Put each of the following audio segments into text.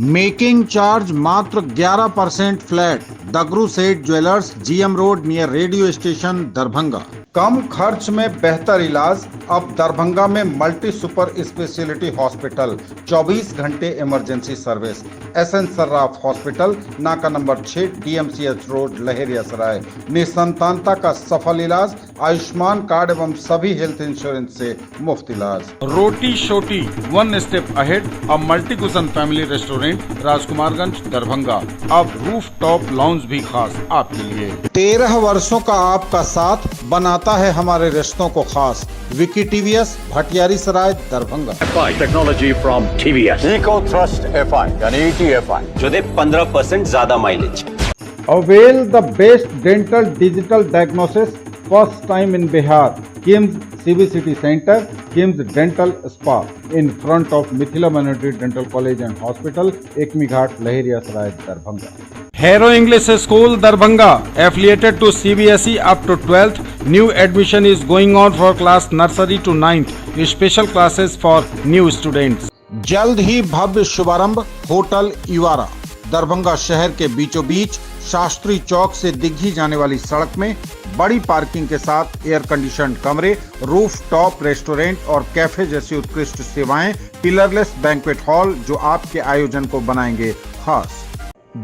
Making charge मात्र 11% flat. Dagru Seth jewellers, GM road near radio station, Darbhanga. कम खर्च में बेहतर इलाज अब दरभंगा में मल्टी सुपर स्पेशलिटी हॉस्पिटल, 24 घंटे emergency service. SN Sarraf hospital, नाका नंबर 6, डीएमसीएच रोड, लहेरियासराय। निसंतानता का सफल इलाज, आयुष्मान कार्ड एवं सभी हेल्थ इंश्योरेंस से मुफ्त इलाज। रोटी शोटी, वन स्टेप अहेड, अब multi cushion family restaurant, Rajkumarganj, Darbhanga. अब रूफ टॉप लाउंज भी खास आपके लिए। 13 वर्षों का आपका साथ बनाता है हमारे रिश्तों को खास। Vicky TVS, Bhatiyari Sarai, Darbhanga. Technology from TVS, eco thrust FI यानी ईटीएफआई, जो दे 15% ज्यादा mileage. Avail the best dental digital diagnosis, first time in Bihar. Kims CBCT centre, Kims dental spa, in front of Mithila minority dental college and hospital, Ekmi Ghat, Laheriasarai, Darbhanga. Hero English School, Darbhanga, affiliated to CBSE up to 12th. New admission is going on for class nursery to 9th. Special classes for new students. जल्द ही भव्य शुभारंभ, hotel इवारा, Darbhanga शहर के बीचों बीच, शास्त्री चौक से दिग्घी जाने वाली सड़क में बड़ी पार्किंग के साथ एयर कंडीशनड कमरे, रूफ टॉप रेस्टोरेंट और कैफे जैसी उत्कृष्ट सेवाएं, पिलरलेस बैंक्वेट हॉल जो आपके आयोजन को बनाएंगे खास।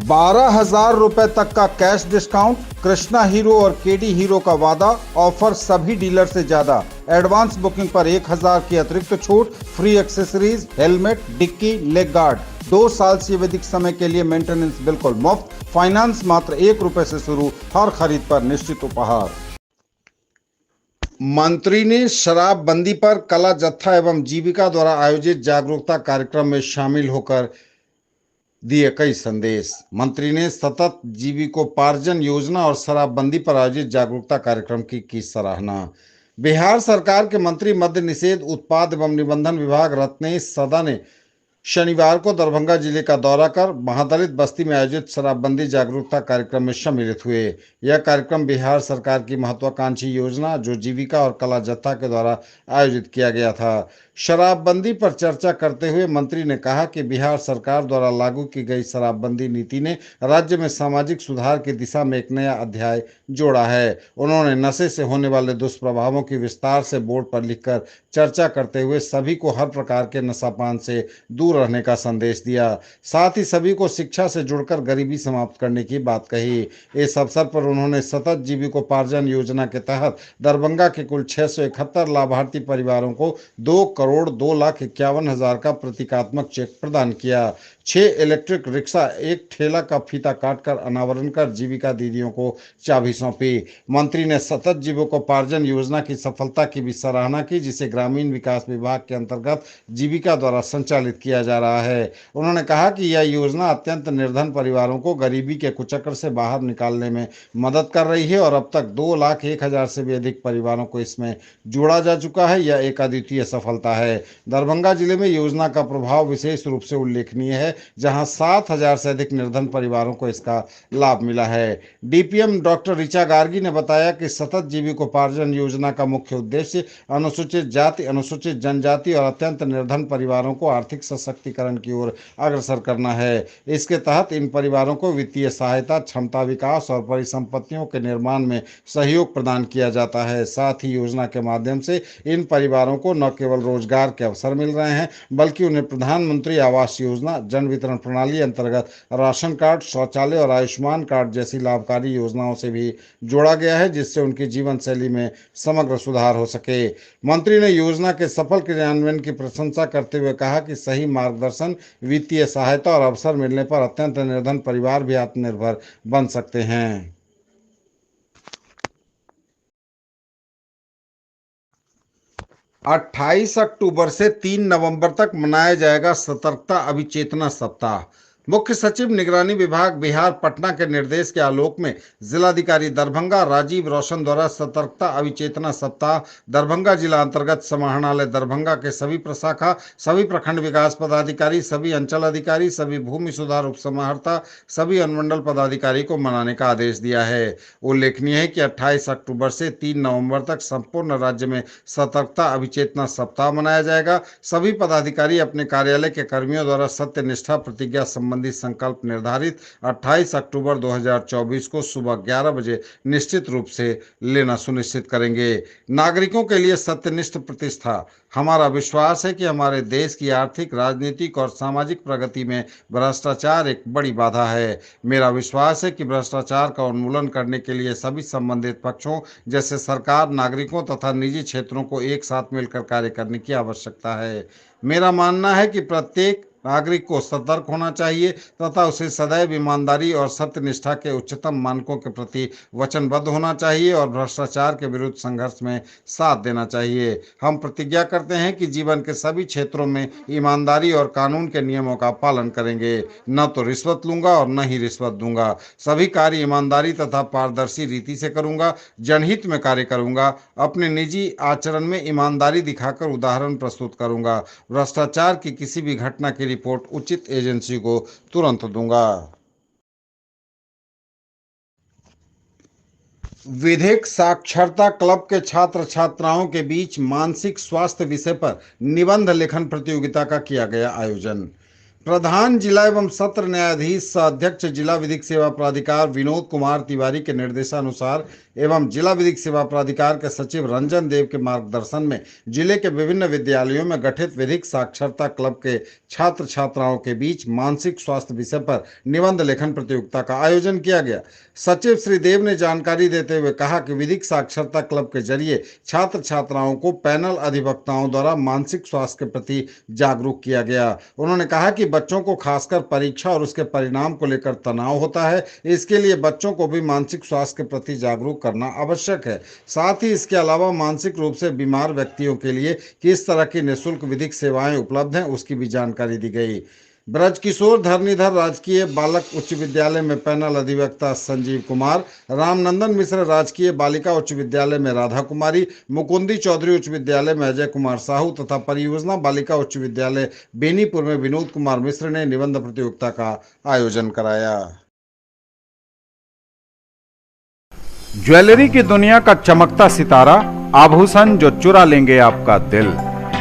12,000 रुपए तक का कैश डिस्काउंट, कृष्णा हीरो और केडी हीरो का वादा, ऑफर सभी डीलर से ज्यादा। एडवांस बुकिंग पर 1,000 की अतिरिक्त छूट, free accessories, helmet, dicky, leg guard. 2 साल से अधिक समय के लिए मेंटेनेंस बिल्कुल मुफ्त, फाइनेंस मात्र 1 रुपए से शुरू, हर खरीद पर निश्चित उपहार। मंत्री ने शराबबंदी पर कला जत्था एवं जीविका द्वारा आयोजित जागरूकता कार्यक्रम में शामिल होकर दिए कई संदेश। मंत्री ने सतत जीविकोपार्जन योजना और शराबबंदी पर आयोजित जागरूकता कार्यक्रम की सराहना। बिहार सरकार के मंत्री मद्य निषेध, उत्पाद एवं निबंधन विभाग रत्नेश सदा ने शनिवार को दरभंगा जिले का दौरा कर महादलित बस्ती में आयोजित शराबबंदी जागरूकता कार्यक्रम में सम्मिलित हुए। यह कार्यक्रम बिहार सरकार की महत्वाकांक्षी योजना जो जीविका और कला जत्था के द्वारा आयोजित किया गया था। शराबबंदी पर चर्चा करते हुए मंत्री ने कहा कि बिहार सरकार द्वारा लागू की गई शराबबंदी नीति ने राज्य में सामाजिक सुधार की दिशा में एक नया अध्याय जोड़ा है। उन्होंने नशे से होने वाले दुष्प्रभावों की विस्तार से बोर्ड पर लिखकर चर्चा करते हुए सभी को हर प्रकार के नशापान से दूर रहने का संदेश दिया। साथ ही सभी को शिक्षा से जुड़कर गरीबी समाप्त करने की बात कही। इस अवसर पर उन्होंने सतत जीविकोपार्जन योजना के तहत दरभंगा के कुल 671 लाभार्थी परिवारों को 2,02,51,000 का प्रतीकात्मक चेक प्रदान किया। 6 इलेक्ट्रिक रिक्शा, 1 ठेला का फीता काटकर अनावरण कर जीविका दीदियों को चाबी सौंपी। मंत्री ने सतत जीविकोपार्जन योजना की सफलता की भी सराहना की, जिसे ग्रामीण विकास विभाग के अंतर्गत जीविका द्वारा संचालित किया जा रहा है। उन्होंने कहा कि यह योजना अत्यंत निर्धन परिवारों को गरीबी के कुचक्र से बाहर निकालने में मदद कर रही है और अब तक 2,01,000 से भी अधिक परिवारों को इसमें जोड़ा जा चुका है। यह एक अद्वितीय सफलता है। दरभंगा जिले में योजना का प्रभाव विशेष रूप से उल्लेखनीय है, जहां 7,000 से अधिक निर्धन परिवारों को इसका लाभ मिला है। डीपीएम डॉक्टर ऋचा गार्गी ने बताया कि सतत जीविकोपार्जन योजना का मुख्य उद्देश्य अनुसूचित जाति, अनुसूचित जनजाति और अत्यंत निर्धन परिवारों को आर्थिक सशक्तिकरण की ओर अग्रसर करना है। इसके तहत इन परिवारों को वित्तीय सहायता, क्षमता विकास और परिसंपत्तियों के निर्माण में सहयोग प्रदान किया जाता है। साथ ही योजना के माध्यम से इन परिवारों को न केवल रोजगार के अवसर मिल रहे हैं, बल्कि उन्हें प्रधानमंत्री आवास योजना, जन वितरण प्रणाली अंतर्गत राशन कार्ड, शौचालय और आयुष्मान कार्ड जैसी लाभकारी योजनाओं से भी जोड़ा गया है, जिससे उनकी जीवन शैली में समग्र सुधार हो सके। मंत्री ने योजना के सफल क्रियान्वयन की प्रशंसा करते हुए कहा कि सही मार्गदर्शन, वित्तीय सहायता और अवसर मिलने पर अत्यंत निर्धन परिवार भी आत्मनिर्भर बन सकते हैं। 28 अक्टूबर से 3 नवंबर तक मनाया जाएगा सतर्कता अभिचेतना सप्ताह। मुख्य सचिव निगरानी विभाग बिहार पटना के निर्देश के आलोक में जिलाधिकारी दरभंगा राजीव रोशन द्वारा सतर्कता अभिचेतना सप्ताह दरभंगा जिला अंतर्गत समाहरणालय दरभंगा के सभी प्रशाखा, सभी प्रखंड विकास पदाधिकारी, सभी अंचल अधिकारी, सभी भूमि सुधार उपसमाहर्ता, सभी अनुमंडल पदाधिकारी को मनाने का आदेश दिया है। उल्लेखनीय है कि 28 अक्टूबर से 3 नवंबर तक संपूर्ण राज्य में सतर्कता अभिचेतना सप्ताह मनाया जाएगा। सभी पदाधिकारी अपने कार्यालय के कर्मियों द्वारा सत्यनिष्ठा प्रतिज्ञा संबंधी संकल्प निर्धारित 28 अक्टूबर 2024 को सुबह 11 बजे निश्चित रूप से लेना सुनिश्चित करेंगे। नागरिकों के लिए सत्यनिष्ठ प्रतिष्ठा। हमारा विश्वास है कि हमारे देश की आर्थिक, राजनीतिक और सामाजिक प्रगति में भ्रष्टाचार एक बड़ी बाधा है। मेरा विश्वास है कि भ्रष्टाचार का उन्मूलन करने के लिए सभी संबंधित पक्षों जैसे सरकार, नागरिकों तथा निजी क्षेत्रों को एक साथ मिलकर कार्य करने की आवश्यकता है। मेरा मानना है कि प्रत्येक नागरिक को सतर्क होना चाहिए तथा उसे सदैव ईमानदारी और सत्यनिष्ठा के उच्चतम मानकों के प्रति वचनबद्ध होना चाहिए और भ्रष्टाचार के विरुद्ध संघर्ष में साथ देना चाहिए। हम प्रतिज्ञा करते हैं कि जीवन के सभी क्षेत्रों में ईमानदारी और कानून के नियमों का पालन करेंगे। न तो रिश्वत लूंगा और न ही रिश्वत दूंगा। सभी कार्य ईमानदारी तथा पारदर्शी रीति से करूंगा। जनहित में कार्य करूंगा। अपने निजी आचरण में ईमानदारी दिखाकर उदाहरण प्रस्तुत करूंगा। भ्रष्टाचार की किसी भी घटना की रिपोर्ट उचित एजेंसी को तुरंत दूंगा। विधिक साक्षरता क्लब के छात्र छात्राओं के बीच मानसिक स्वास्थ्य विषय पर निबंध लेखन प्रतियोगिता का किया गया आयोजन। प्रधान जिला एवं सत्र न्यायाधीश सह अध्यक्ष जिला विधिक सेवा प्राधिकार विनोद कुमार तिवारी के निर्देशानुसार एवं जिला विधिक सेवा प्राधिकार के सचिव रंजन देव के मार्गदर्शन में जिले के विभिन्न विद्यालयों में गठित विधिक साक्षरता क्लब के छात्र छात्राओं के बीच मानसिक स्वास्थ्य विषय पर निबंध लेखन प्रतियोगिता का आयोजन किया गया। सचिव श्री देव ने जानकारी देते हुए कहा कि विधिक साक्षरता क्लब के जरिए छात्र छात्राओं को पैनल अधिवक्ताओं द्वारा मानसिक स्वास्थ्य के प्रति जागरूक किया गया। उन्होंने कहा कि बच्चों को खासकर परीक्षा और उसके परिणाम को लेकर तनाव होता है, इसके लिए बच्चों को भी मानसिक स्वास्थ्य के प्रति जागरूक करना आवश्यक है। साथ ही इसके अलावा मानसिक रूप से बीमार व्यक्तियों के लिए किस तरह की निःशुल्क विधिक सेवाएं उपलब्ध हैं उसकी भी जानकारी दी गई। ब्रजकिशोर धरणीधर राजकीय बालक उच्च विद्यालय में पैनल अधिवक्ता संजीव कुमार, रामनंदन मिश्र राजकीय बालिका उच्च विद्यालय में राधा कुमारी, मुकुंदी चौधरी उच्च विद्यालय में अजय कुमार साहू तथा परियोजना बालिका उच्च विद्यालय बेनीपुर में विनोद कुमार मिश्र ने निबंध प्रतियोगिता का आयोजन कराया। ज्वेलरी की दुनिया का चमकता सितारा, आभूषण जो चुरा लेंगे आपका दिल।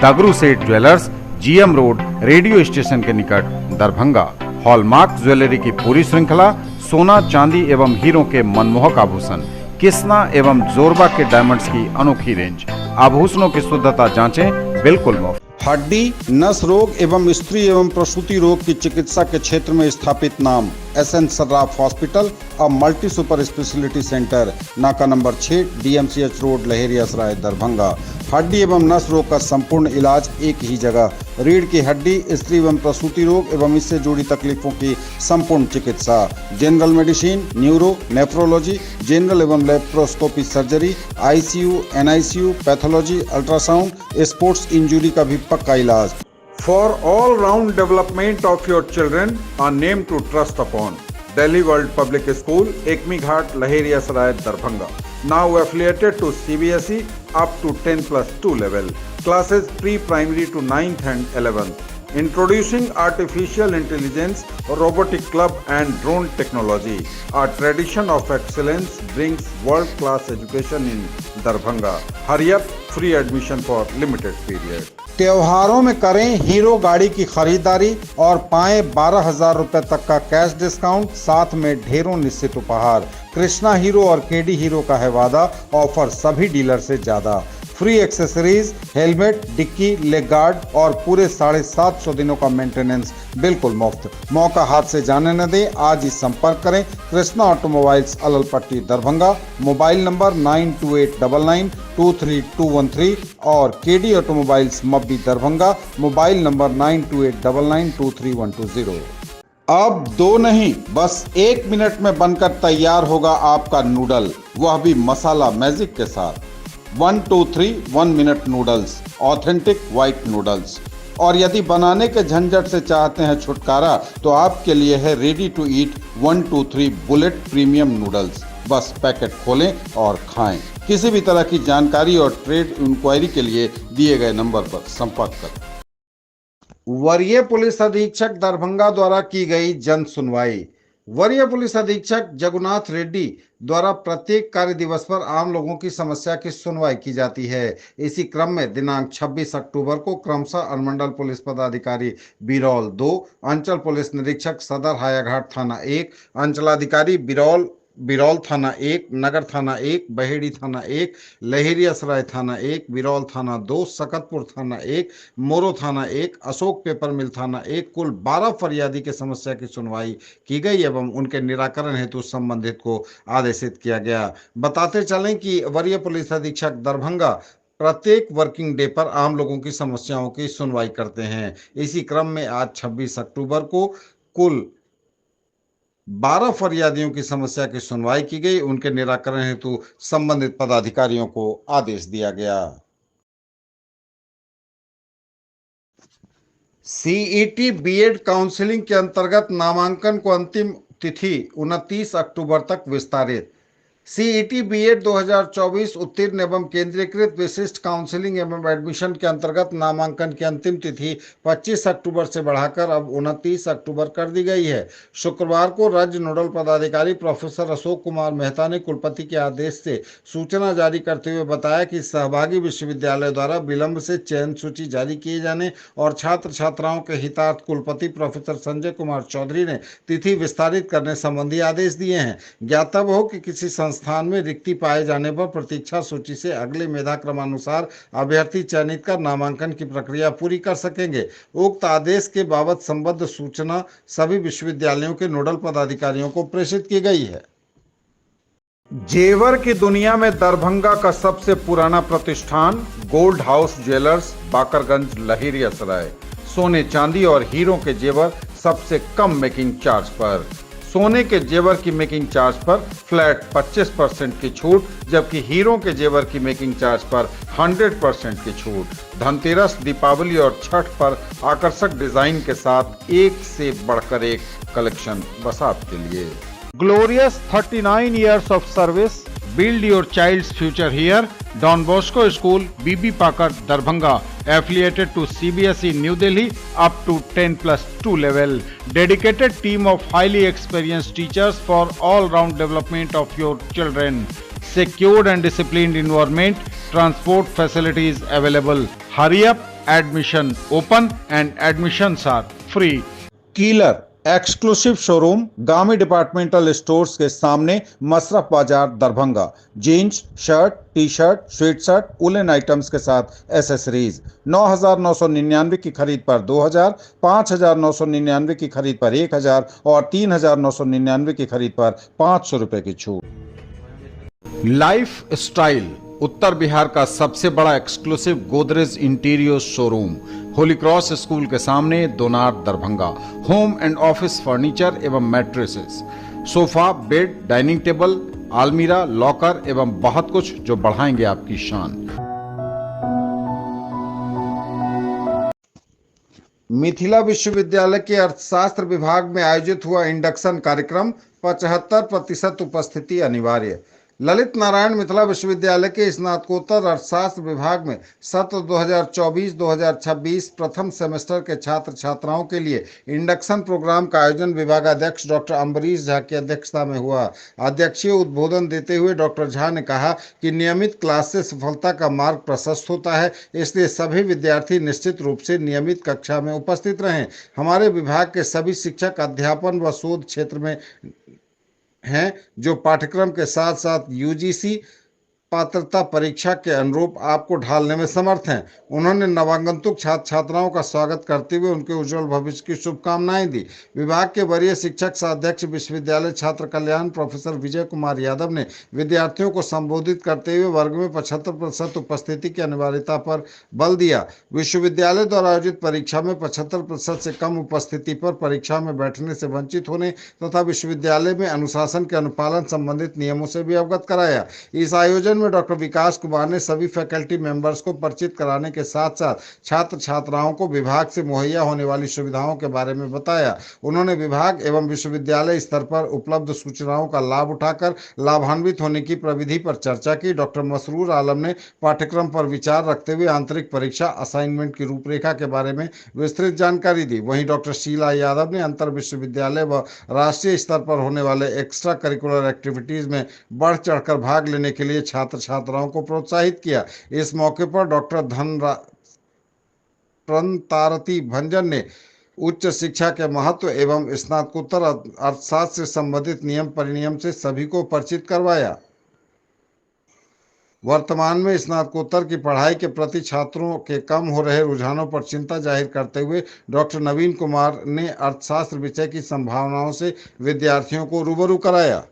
दगरू Seth jewellers, GM road, radio station के निकट, दरभंगा। हॉलमार्क ज्वेलरी की पूरी श्रृंखला, सोना, चांदी एवं हीरों के मनमोहक आभूषण, किस्ना एवं जोरबा के डायमंड्स की अनोखी रेंज। आभूषणों की शुद्धता जांचें, बिल्कुल मुफ्त। हड्डी, नस रोग एवं स्त्री एवं प्रसूति रोग की चिकित्सा के क्षेत्र में स्थापित नाम SN Sarraf hospital, a multi super speciality centre, Naka number 6, DMCH road, Laheriasarai, Darbhanga. हड्डी एवं नस रोग का संपूर्ण इलाज एक ही जगह। रीढ़ की हड्डी, स्त्री एवं प्रसूति रोग एवं इससे जुड़ी तकलीफों की संपूर्ण चिकित्सा। General medicine, neuro, nephrology, general एवं laparoscopy surgery, ICU, NICU, pathology, ultrasound, sports injury का भी पक्का इलाज। For all round development of your children, a name to trust upon. Delhi World Public School, Ekmi Ghat, Laheriasrai, Darbhanga. Now affiliated to CBSE up to 10+2 level. Classes pre-primary to 9th and 11th. Introducing artificial intelligence, robotic club and drone technology. A tradition of excellence brings world-class education in Darbhanga. Hurry up, free admission for limited period. त्योहारों में करें hero गाड़ी की खरीदारी और पाएं 12,000 रुपए तक का कैश डिस्काउंट, साथ में ढेरों निश्चित उपहार। कृष्णा हीरो और केडी हीरो का है वादा, ऑफर सभी डीलर से ज्यादा। Free accessories, helmet, dicky, leg guard और पूरे 750 दिनों का मेंटेनेंस बिल्कुल मुफ्त। मौका हाथ से जाने न दें, आज ही संपर्क करें Krishna automobiles, Allalpatti, Darbhanga. Mobile number 9289923213 और KD automobiles, Mabbi, Darbhanga. Mobile number 9289223120। अब 2 नहीं, बस 1 मिनट में बनकर तैयार होगा आपका नूडल, वह भी मसाला मैजिक के साथ। 1 2 3 1 minute noodles, authentic white noodles. और यदि बनाने के झंझट से चाहते हैं छुटकारा तो आपके लिए है ready to eat 123 bullet premium noodles. बस पैकेट खोलें और खाएं। किसी भी तरह की जानकारी और ट्रेड इंक्वायरी के लिए दिए गए नंबर पर संपर्क करें। वरीय पुलिस अधीक्षक दरभंगा द्वारा की गई जन सुनवाई। वरीय पुलिस अधीक्षक जगुनाथ रेड्डी द्वारा प्रत्येक कार्य दिवस पर आम लोगों की समस्या की सुनवाई की जाती है। इसी क्रम में दिनांक 26 अक्टूबर को क्रमशः अनुमंडल पुलिस पदाधिकारी बिरौल 2, अंचल पुलिस निरीक्षक सदर हायाघाट थाना 1, अंचलाधिकारी बिरौल थाना 1, नगर थाना 1, बहेड़ी थाना 1, लहेरियासराय थाना 1, बिरौल थाना 2, सकतपुर थाना 1, मोरो थाना 1, अशोक पेपर मिल थाना 1 कुल 12 फरियादी के समस्या की सुनवाई की गई एवं उनके निराकरण हेतु संबंधित को आदेशित किया गया। बताते चलें कि वरीय पुलिस अधीक्षक दरभंगा प्रत्येक वर्किंग डे पर आम लोगों की समस्याओं की सुनवाई करते हैं। इसी क्रम में आज 26 अक्टूबर को कुल 12 फरियादियों की समस्या की सुनवाई की गई। उनके निराकरण हेतु संबंधित पदाधिकारियों को आदेश दिया गया। सीईटी बीएड काउंसलिंग के अंतर्गत नामांकन को अंतिम तिथि 29 अक्टूबर तक विस्तारित। सीईटी बीएड 2024 उत्तीर्ण एवं केंद्रीकृत विशिष्ट काउंसलिंग एवं एडमिशन के अंतर्गत नामांकन की अंतिम तिथि 25 अक्टूबर से बढ़ाकर अब 29 अक्टूबर कर दी गई है। शुक्रवार को राज्य नोडल पदाधिकारी प्रोफेसर अशोक कुमार मेहता ने कुलपति के आदेश से सूचना जारी करते हुए बताया कि सहभागी विश्वविद्यालय द्वारा विलंब से चयन सूची जारी किए जाने और छात्र छात्राओं के हितार्थ कुलपति प्रोफेसर संजय कुमार चौधरी ने तिथि विस्तारित करने संबंधी आदेश दिए हैं। ज्ञातव्य हो कि किसी संस्थान में रिक्ति पाए जाने पर प्रतीक्षा सूची से अगले मेधा क्रमानुसार अभ्यर्थी चयनित कर नामांकन की प्रक्रिया पूरी कर सकेंगे। उक्त आदेश के बाबत संबद्ध सूचना सभी विश्वविद्यालयों के नोडल पदाधिकारियों को प्रेषित की गई है। जेवर की दुनिया में दरभंगा का सबसे पुराना प्रतिष्ठान gold house jewellers, Bakarganj, Laheriasarai. सोने, चांदी और हीरों के जेवर सबसे कम मेकिंग चार्ज पर। सोने के जेवर की मेकिंग चार्ज पर फ्लैट 25% की छूट, जबकि हीरों के जेवर की मेकिंग चार्ज पर 100% की छूट। धनतेरस, दीपावली और छठ पर आकर्षक डिजाइन के साथ एक से बढ़कर एक कलेक्शन बस आपके लिए। Glorious 39 years of service. Build your child's future here. Don Bosco School, BB Pakar, Darbhanga, affiliated to CBSE New Delhi up to 10+2 level. Dedicated team of highly experienced teachers for all-round development of your children. Secured and disciplined environment. Transport facilities available. Hurry up, admission open and admissions are free. Killer exclusive showroom Gami departmental stores के सामने, Masraf Bazar, Darbhanga. Jeans, shirt, T shirt, sweat shirt, woollen items के साथ accessories. 9,999 की खरीद पर 2,000, 5,999 की खरीद पर 1,000 और 3,999 की खरीद पर 500 रुपए की छूट। लाइफ स्टाइल उत्तर बिहार का सबसे बड़ा exclusive Godrej interior showroom, holy cross school के सामने, Donar, Darbhanga. Home and office furniture एवं mattresses, sofa, bed, dining table, आलमीरा, लॉकर एवं बहुत कुछ जो बढ़ाएंगे आपकी शान। मिथिला विश्वविद्यालय के अर्थशास्त्र विभाग में आयोजित हुआ इंडक्शन कार्यक्रम, 75% उपस्थिति अनिवार्य। ललित नारायण मिथिला विश्वविद्यालय के स्नातकोत्तर अर्थशास्त्र विभाग में सत्र 2024-2026 प्रथम सेमेस्टर के छात्र छात्राओं के लिए इंडक्शन प्रोग्राम का आयोजन विभागाध्यक्ष डॉक्टर अम्बरीश झा की अध्यक्षता में हुआ। अध्यक्षीय उद्बोधन देते हुए डॉक्टर झा ने कहा कि नियमित क्लास से सफलता का मार्ग प्रशस्त होता है, इसलिए सभी विद्यार्थी निश्चित रूप से नियमित कक्षा में उपस्थित रहें। हमारे विभाग के सभी शिक्षक अध्यापन व शोध क्षेत्र में हैं जो पाठ्यक्रम के साथ साथ यूजीसी पात्रता परीक्षा के अनुरूप आपको ढालने में समर्थ हैं। उन्होंने नवागंतुक छात्र छात्राओं का स्वागत करते हुए उनके उज्जवल भविष्य की शुभकामनाएं दी। विभाग के वरीय शिक्षक सह अध्यक्ष विश्वविद्यालय छात्र कल्याण प्रोफेसर विजय कुमार यादव ने विद्यार्थियों को संबोधित करते हुए वर्ग में 75% उपस्थिति की अनिवार्यता पर बल दिया। विश्वविद्यालय द्वारा आयोजित परीक्षा में 75% से कम उपस्थिति पर परीक्षा में बैठने से वंचित होने तथा विश्वविद्यालय में अनुशासन के अनुपालन संबंधित नियमों से भी अवगत कराया। इस आयोजन में डॉक्टर विकास कुमार ने सभी फैकल्टी मेंबर्स को परिचित कराने के साथ साथ छात्र छात्राओं को विभाग से मुहैया होने वाली सुविधाओं के बारे में बताया। उन्होंने विभाग एवं विश्वविद्यालय स्तर पर उपलब्ध सूचनाओं का लाभ उठाकर लाभान्वित होने की प्रविधि पर चर्चा की। डॉक्टर मसरूर आलम ने पाठ्यक्रम पर विचार रखते हुए आंतरिक परीक्षा असाइनमेंट की रूपरेखा के बारे में विस्तृत जानकारी दी। वहीं डॉक्टर शीला यादव ने अंतर विश्वविद्यालय व राष्ट्रीय स्तर पर होने वाले एक्स्ट्रा करिकुलर एक्टिविटीज में बढ़ चढ़कर भाग लेने के लिए छात्र छात्राओं को प्रोत्साहित किया। इस मौके पर डॉक्टर प्रणतारती भंजन ने उच्च शिक्षा के महत्व एवं स्नातकोत्तर अर्थशास्त्र से संबंधित नियम परिनियम से सभी को परिचित करवाया। वर्तमान में स्नातकोत्तर की पढ़ाई के प्रति छात्रों के कम हो रहे रुझानों पर चिंता जाहिर करते हुए डॉक्टर नवीन कुमार ने अर्थशास्त्र विषय की संभावनाओं से विद्यार्थियों को रूबरू कराया।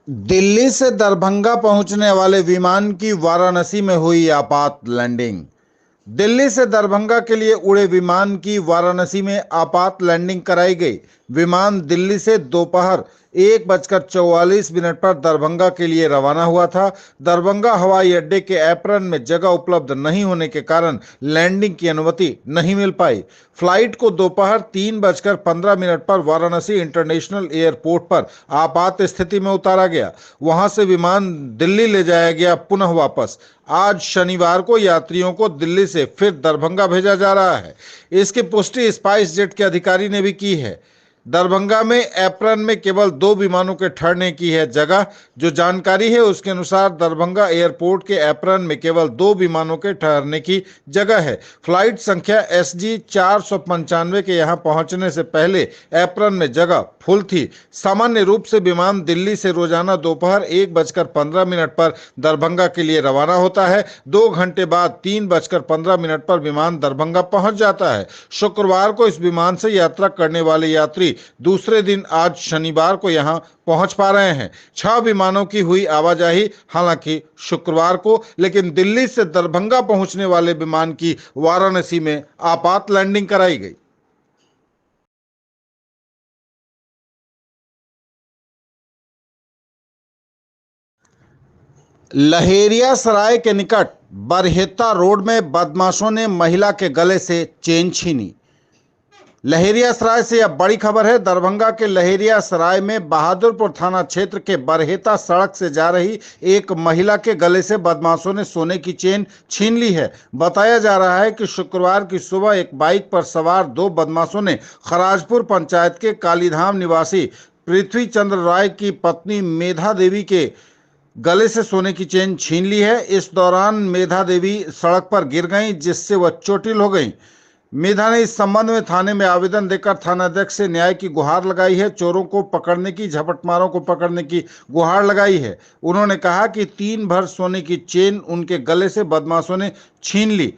दिल्ली से दरभंगा पहुंचने वाले विमान की वाराणसी में हुई आपात लैंडिंग। दिल्ली से दरभंगा के लिए उड़े विमान की वाराणसी में आपात लैंडिंग कराई गई। विमान दिल्ली से दोपहर 1:44 पर दरभंगा के लिए रवाना हुआ था। दरभंगा हवाई अड्डे के एप्रन में जगह उपलब्ध नहीं होने के कारण लैंडिंग की अनुमति नहीं मिल पाई। फ्लाइट को दोपहर 3:15 पर वाराणसी इंटरनेशनल एयरपोर्ट पर आपात स्थिति में उतारा गया। वहां से विमान दिल्ली ले जाया गया पुनः वापस। आज शनिवार को यात्रियों को दिल्ली से फिर दरभंगा भेजा जा रहा है। इसकी पुष्टि स्पाइस जेट के अधिकारी ने भी की है। दरभंगा में एप्रन में केवल 2 विमानों के ठहरने की है जगह। जो जानकारी है उसके अनुसार दरभंगा एयरपोर्ट के एप्रन में केवल 2 विमानों के ठहरने की जगह है। फ्लाइट संख्या SG 495 के यहां पहुंचने से पहले एप्रन में जगह फुल थी। सामान्य रूप से विमान दिल्ली से रोजाना दोपहर 1:15 पर दरभंगा के लिए रवाना होता है। 2 घंटे बाद 3:15 पर विमान दरभंगा पहुंच जाता है। शुक्रवार को इस विमान से यात्रा करने वाले यात्री दूसरे दिन आज शनिवार को यहां पहुंच पा रहे हैं। 6 विमानों की हुई आवाजाही हालांकि शुक्रवार को, लेकिन दिल्ली से दरभंगा पहुंचने वाले विमान की वाराणसी में आपात लैंडिंग कराई गई। लहेरियासराय के निकट बरहेता रोड में बदमाशों ने महिला के गले से चेन छीनी। लहेरियासराय से यह बड़ी खबर है। दरभंगा के लहेरियासराय में बहादुरपुर थाना क्षेत्र के बरहेता सड़क से जा रही एक महिला के गले से बदमाशों ने सोने की चेन छीन ली है। बताया जा रहा है कि शुक्रवार की सुबह एक बाइक पर सवार 2 बदमाशों ने खराजपुर पंचायत के कालीधाम निवासी पृथ्वी चंद्र राय की पत्नी मेधा देवी के गले से सोने की चेन छीन ली है। इस दौरान मेधा देवी सड़क पर गिर गईं, जिससे वह चोटिल हो गईं। मेधा ने इस संबंध में थाने में आवेदन देकर थानाध्यक्ष से न्याय की गुहार लगाई है। चोरों को पकड़ने की, झपटमारों को पकड़ने की गुहार लगाई है। उन्होंने कहा कि 3 भर सोने की चेन उनके गले से बदमाशों ने छीन ली।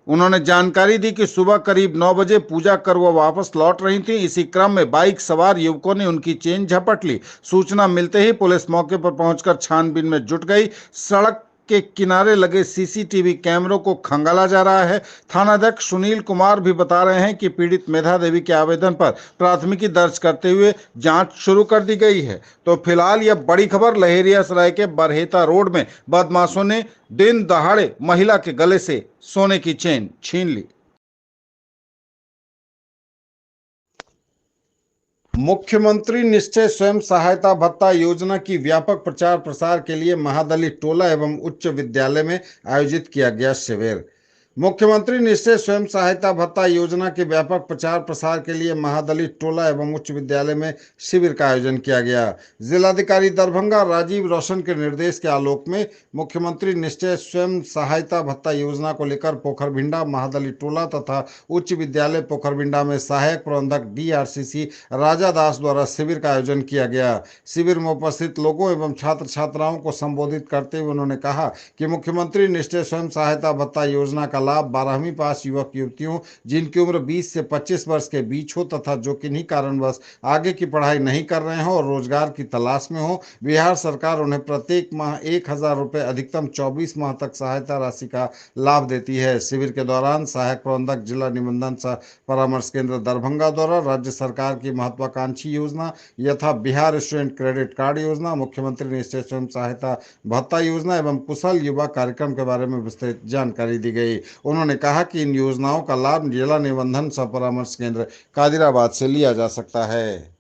उन्होंने जानकारी दी कि सुबह करीब 9 बजे पूजा कर वह वापस लौट रही थी। इसी क्रम में बाइक सवार युवकों ने उनकी चेन झपट ली। सूचना मिलते ही पुलिस मौके पर पहुंचकर छानबीन में जुट गई। सड़क के किनारे लगे CCTV कैमरों को खंगाला जा रहा है। थानाध्यक्ष सुनील कुमार भी बता रहे हैं कि पीड़ित मेधा देवी के आवेदन पर प्राथमिकी दर्ज करते हुए जांच शुरू कर दी गई है। तो फिलहाल यह बड़ी खबर, लहेरियासराय के बरहेता रोड में बदमाशों ने दिन दहाड़े महिला के गले से सोने की चेन छीन ली। मुख्यमंत्री निश्चय स्वयं सहायता भत्ता योजना की व्यापक प्रचार प्रसार के लिए महादलित टोला एवं उच्च विद्यालय में आयोजित किया गया शिविर। मुख्यमंत्री निश्चय स्वयं सहायता भत्ता योजना के व्यापक प्रचार प्रसार के लिए महादलित टोला एवं उच्च विद्यालय में शिविर का आयोजन किया गया। जिलाधिकारी दरभंगा राजीव रोशन के निर्देश के आलोक में मुख्यमंत्री निश्चय स्वयं सहायता भत्ता योजना को लेकर पोखरबिंडा महादलित टोला तथा उच्च विद्यालय पोखरबिंडा में सहायक प्रबंधक DRCC राजा दास द्वारा शिविर का आयोजन किया गया। शिविर में उपस्थित लोगों एवं छात्र छात्राओं को संबोधित करते हुए उन्होंने कहा कि मुख्यमंत्री निश्चय स्वयं सहायता भत्ता योजना का लाभ 12वीं पास युवक युवतियों जिनकी उम्र 20 से 25 वर्ष के बीच हो तथा जो किन्हीं कारणवश आगे की पढ़ाई नहीं कर रहे हो और रोजगार की तलाश में हो, बिहार सरकार उन्हें प्रत्येक माह 1,000 रुपये अधिकतम 24 माह तक सहायता राशि का लाभ देती है। शिविर के दौरान सहायक प्रबंधक जिला निबंधन परामर्श केंद्र दरभंगा द्वारा राज्य सरकार की महत्वाकांक्षी योजना यथा बिहार स्टूडेंट क्रेडिट कार्ड योजना, मुख्यमंत्री निःशुल्क स्वयं सहायता भत्ता योजना एवं कुशल युवा कार्यक्रम के बारे में विस्तृत जानकारी दी गई। उन्होंने कहा कि इन योजनाओं का लाभ जिला निबंधन सह परामर्श केंद्र कादिराबाद से लिया जा सकता है।